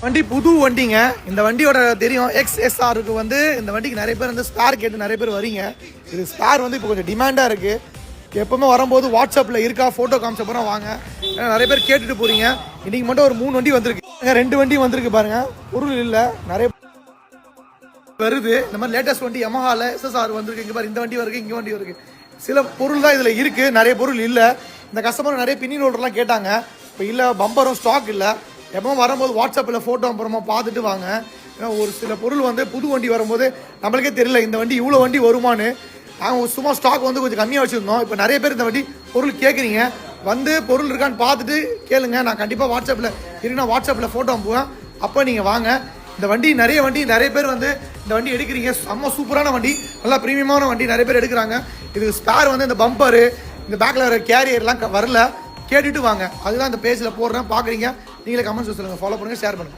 வண்டி புது வண்டிங்க. இந்த வண்டியோட தெரியும் XSRக்கு வந்து இந்த வண்டிக்கு நிறைய பேர் வந்து ஸ்பேர் கேட்டு நிறைய பேர் வரீங்க. இது ஸ்பேர் வந்து இப்போ கொஞ்சம் டிமாண்டாக இருக்குது. எப்பவுமே வரும்போது வாட்ஸ்அப்பில் இருக்கா ஃபோட்டோ காமிச்ச அப்புறம் வாங்க. ஏன்னா நிறைய பேர் கேட்டுட்டு போகிறீங்க. இன்றைக்கி மட்டும் ஒரு 3 வண்டி வந்திருக்கு, 2 வண்டி வந்திருக்கு பாருங்கள். பொருள் இல்லை நிறைய வருது. இந்த மாதிரி லேட்டஸ்ட் வண்டி Yamahaல SSR வந்திருக்கு. இங்கே பாரு, இந்த வண்டி வருது, இங்கே வண்டி வருது. சில பொருள் தான் இதில் இருக்குது, நிறைய பொருள் இல்லை. இந்த கஸ்டமர் நிறைய பின்னி ரோல்டர்லாம் கேட்டாங்க. இப்போ இல்லை, பம்பரும் ஸ்டாக் இல்லை. எப்பவும் வரும்போது வாட்ஸ்அப்பில் ஃபோட்டோ அப்புறமா பார்த்துட்டு வாங்க. ஏன்னா ஒரு சில பொருள் வந்து புது வண்டி வரும்போது நம்மளுக்கே தெரியல இந்த வண்டி இவ்வளோ வண்டி வருமானு. நாங்கள் சும்மா ஸ்டாக் வந்து கொஞ்சம் கம்மியாக வச்சுருந்தோம். இப்போ நிறைய பேர் இந்த வண்டி பொருள் கேட்குறீங்க. வந்து பொருள் இருக்கான்னு பார்த்துட்டு கேளுங்க. நான் கண்டிப்பாக வாட்ஸ்அப்பில் இருக்குன்னா வாட்ஸ்அப்பில் ஃபோட்டோ அனுப்புவேன். அப்போ நீங்கள் வாங்க. இந்த வண்டி நிறைய பேர் வந்து இந்த வண்டி எடுக்கிறீங்க. செம்ம சூப்பரான வண்டி, நல்லா ப்ரீமியமான வண்டி, நிறைய பேர் எடுக்கிறாங்க. இது ஸ்பேர் வந்து இந்த பம்பரு, இந்த பேக்கில் வர கேரியர்லாம் வரல. கேட்டுட்டு வாங்க. அதுதான் இந்த பேஜில் போடுறேன், பார்க்குறீங்க. நீங்களே கமெண்ட்ஸ் சொல்லுங்கள், ஃபாலோ பண்ணுங்கள், ஷேர் பண்ணுங்கள்.